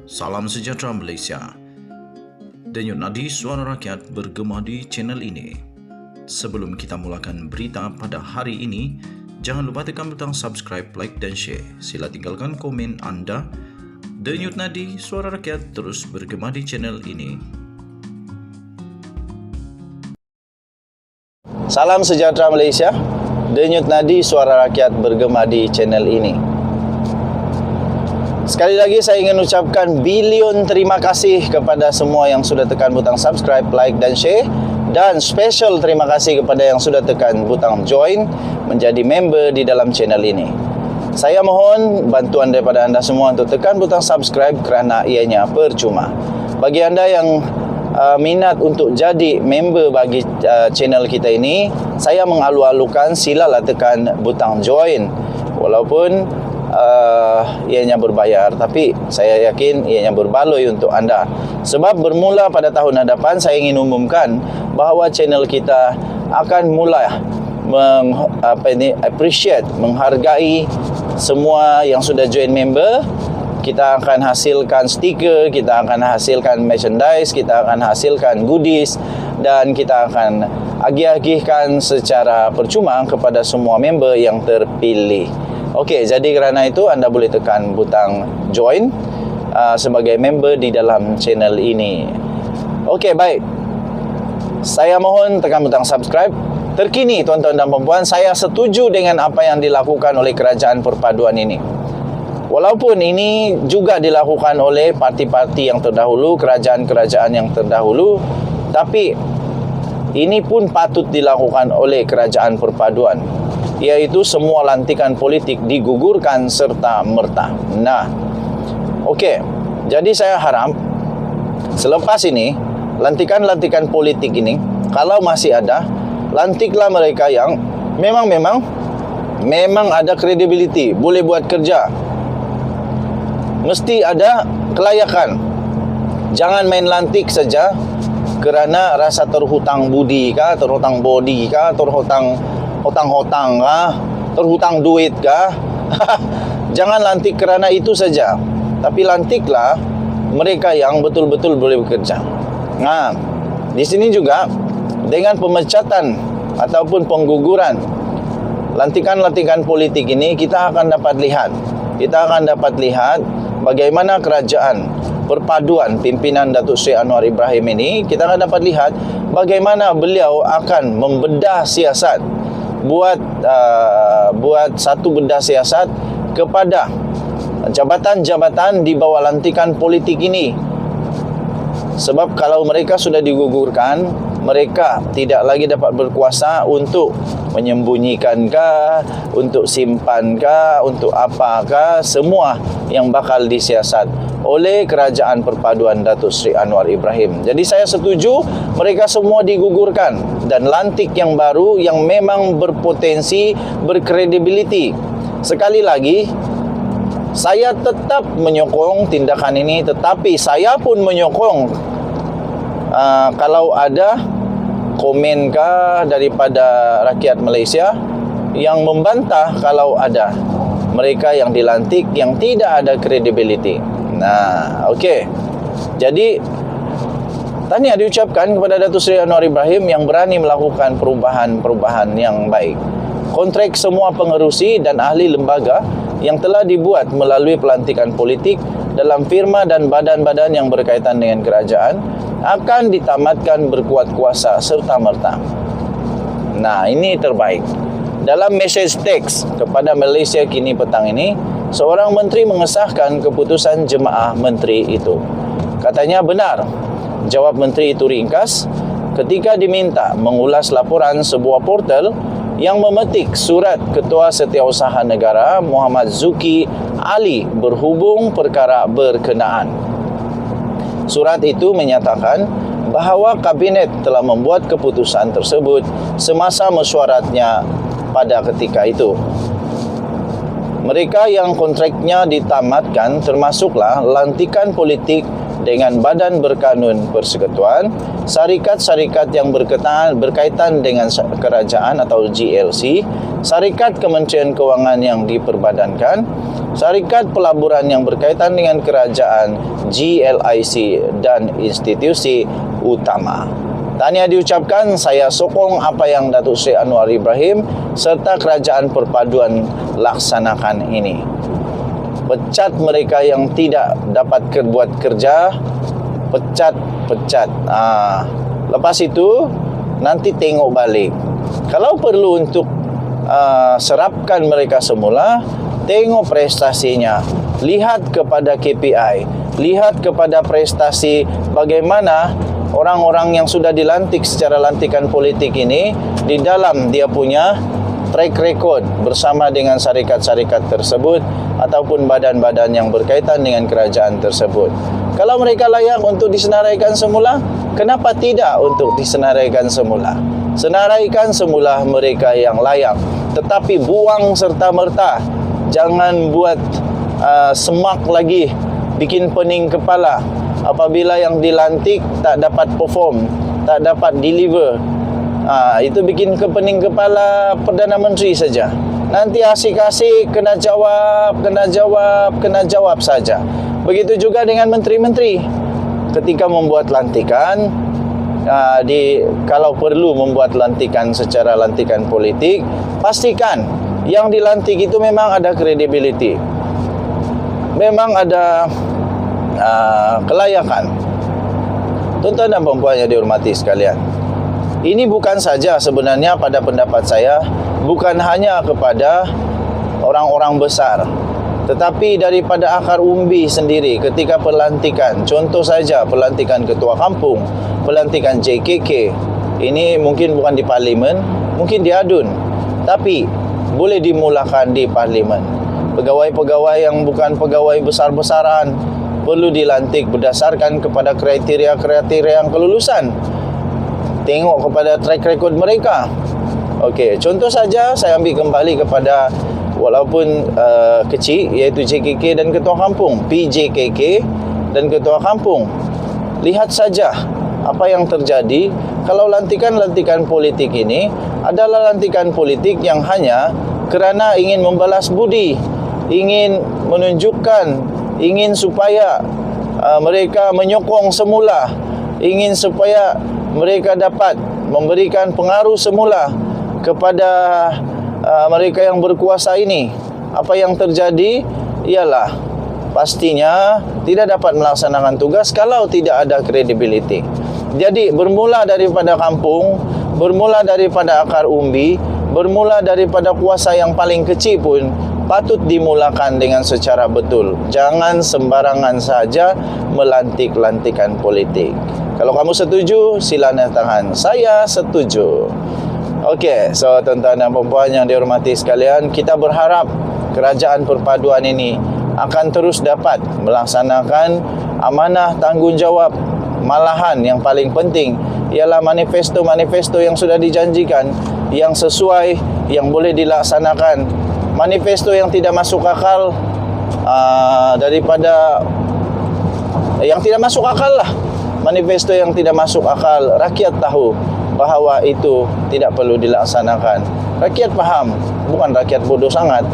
Salam sejahtera Malaysia. Denyut nadi suara rakyat bergema di channel ini. Sebelum kita mulakan berita pada hari ini, jangan lupa tekan butang subscribe, like dan share. Sila tinggalkan komen anda. Denyut nadi suara rakyat terus bergema di channel ini. Salam sejahtera Malaysia. Denyut nadi suara rakyat bergema di channel ini. Sekali lagi saya ingin ucapkan bilion terima kasih kepada semua yang sudah tekan butang subscribe, like dan share. Dan special terima kasih kepada yang sudah tekan butang join menjadi member di dalam channel ini. Saya mohon bantuan daripada anda semua untuk tekan butang subscribe kerana ianya percuma. Bagi anda yang minat untuk jadi member bagi channel kita ini, saya mengalu-alukan silalah tekan butang join. Walaupun ianya berbayar, tapi saya yakin ianya berbaloi untuk anda. Sebab bermula pada tahun hadapan saya ingin umumkan bahawa channel kita akan mula menghargai semua yang sudah join member. Kita akan hasilkan stiker, kita akan hasilkan merchandise, kita akan hasilkan goodies, dan kita akan agih-agihkan secara percuma kepada semua member yang terpilih. Okey, jadi kerana itu anda boleh tekan butang join sebagai member di dalam channel ini. Okey, baik. Saya mohon tekan butang subscribe. Terkini tuan-tuan dan puan-puan, saya setuju dengan apa yang dilakukan oleh kerajaan perpaduan ini. Walaupun ini juga dilakukan oleh parti-parti yang terdahulu, kerajaan-kerajaan yang terdahulu, tapi ini pun patut dilakukan oleh kerajaan perpaduan, iaitu semua lantikan politik digugurkan serta merta. Nah, okey. Jadi saya harap selepas ini lantikan-lantikan politik ini, kalau masih ada, lantiklah mereka yang memang ada kredibiliti, boleh buat kerja. Mesti ada kelayakan. Jangan main lantik saja kerana rasa terhutang budi kah, terhutang bodi kah, terhutang kah, terhutang duit kah. Jangan lantik kerana itu saja, tapi lantiklah mereka yang betul-betul boleh bekerja. Nah, di sini juga dengan pemecatan ataupun pengguguran lantikan-lantikan politik ini, kita akan dapat lihat bagaimana kerajaan perpaduan pimpinan Datuk Seri Anwar Ibrahim ini, kita akan dapat lihat bagaimana beliau akan membedah siasat, buat satu bedah siasat kepada jabatan-jabatan di bawah lantikan politik ini. Sebab kalau mereka sudah digugurkan, mereka tidak lagi dapat berkuasa untuk menyembunyikan untuk simpan untuk apakah, semua yang bakal disiasat oleh kerajaan perpaduan Datuk Seri Anwar Ibrahim. Jadi saya setuju mereka semua digugurkan dan lantik yang baru yang memang berpotensi, berkredibiliti. Sekali lagi, saya tetap menyokong tindakan ini, tetapi saya pun menyokong kalau ada komen daripada rakyat Malaysia yang membantah kalau ada mereka yang dilantik yang tidak ada kredibiliti. Nah, okey. Jadi tahniah diucapkan kepada Datuk Seri Anwar Ibrahim yang berani melakukan perubahan-perubahan yang baik. Kontrak semua pengerusi dan ahli lembaga yang telah dibuat melalui pelantikan politik dalam firma dan badan-badan yang berkaitan dengan kerajaan akan ditamatkan berkuat kuasa serta merta. Nah, ini terbaik. Dalam message teks kepada Malaysia Kini petang ini, seorang menteri mengesahkan keputusan jemaah menteri itu. Katanya benar. Jawab menteri itu ringkas ketika diminta mengulas laporan sebuah portal yang memetik surat Ketua Setiausaha Negara Muhammad Zuki Ali berhubung perkara berkenaan. Surat itu menyatakan bahawa kabinet telah membuat keputusan tersebut semasa mesyuaratnya pada ketika itu. Mereka yang kontraknya ditamatkan termasuklah lantikan politik dengan badan berkanun persekutuan, syarikat-syarikat yang berkaitan dengan kerajaan atau GLC, syarikat Kementerian Kewangan yang diperbadankan, syarikat pelaburan yang berkaitan dengan kerajaan GLIC dan institusi utama. Tahniah diucapkan, saya sokong apa yang Datuk Seri Anwar Ibrahim serta Kerajaan Perpaduan laksanakan ini. Pecat mereka yang tidak dapat buat kerja, pecat. Lepas itu nanti tengok balik. Kalau perlu untuk serapkan mereka semula, tengok prestasinya, lihat kepada KPI, lihat kepada prestasi bagaimana orang-orang yang sudah dilantik secara lantikan politik ini di dalam dia punya track record bersama dengan syarikat-syarikat tersebut ataupun badan-badan yang berkaitan dengan kerajaan tersebut. Kalau mereka layak untuk disenaraikan semula, kenapa tidak untuk disenaraikan semula? Senaraikan semula mereka yang layak, tetapi buang serta-merta. Jangan buat semak lagi, bikin pening kepala apabila yang dilantik tak dapat perform, tak dapat deliver. Itu bikin kepening kepala Perdana Menteri saja. Nanti asik-asik kena jawab saja. Begitu juga dengan menteri-menteri. Ketika membuat lantikan, kalau perlu membuat lantikan secara lantikan politik, pastikan yang dilantik itu memang ada credibility, memang ada kelayakan. Tuan-tuan dan puan yang dihormati sekalian, ini bukan saja sebenarnya pada pendapat saya, bukan hanya kepada orang-orang besar, tetapi daripada akar umbi sendiri ketika pelantikan. Contoh saja pelantikan ketua kampung, pelantikan JKK. Ini mungkin bukan di parlimen, mungkin di adun, tapi boleh dimulakan di parlimen. Pegawai-pegawai yang bukan pegawai besar-besaran perlu dilantik berdasarkan kepada kriteria-kriteria yang kelulusan. Tengok kepada track record mereka. Okey, contoh saja saya ambil kembali kepada walaupun kecil, iaitu JKK dan ketua kampung, PJKK dan ketua kampung. Lihat saja apa yang terjadi kalau lantikan-lantikan politik ini adalah lantikan politik yang hanya kerana ingin membalas budi, ingin menunjukkan, ingin supaya mereka menyokong semula, ingin supaya mereka dapat memberikan pengaruh semula kepada mereka yang berkuasa ini. Apa yang terjadi ialah pastinya tidak dapat melaksanakan tugas kalau tidak ada credibility. Jadi bermula daripada kampung, bermula daripada akar umbi, bermula daripada kuasa yang paling kecil pun patut dimulakan dengan secara betul. Jangan sembarangan saja melantik-lantikan politik. Kalau kamu setuju, sila naik tangan. Saya setuju. Okey, so tuan-tuan dan puan yang dihormati sekalian, kita berharap kerajaan perpaduan ini akan terus dapat melaksanakan amanah tanggungjawab. Malahan yang paling penting ialah manifesto-manifesto yang sudah dijanjikan, yang sesuai, yang boleh dilaksanakan. Manifesto yang tidak masuk akal, daripada yang tidak masuk akal lah. Manifesto yang tidak masuk akal, rakyat tahu bahawa itu tidak perlu dilaksanakan. Rakyat faham, bukan rakyat bodoh sangat.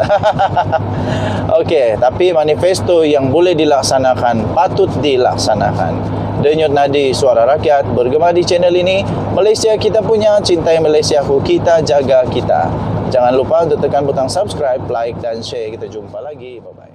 Okey, tapi manifesto yang boleh dilaksanakan, patut dilaksanakan. Denyut nadi suara rakyat bergema di channel ini. Malaysia kita punya, cintai Malaysiaku, kita jaga kita. Jangan lupa untuk tekan butang subscribe, like dan share. Kita jumpa lagi. Bye-bye.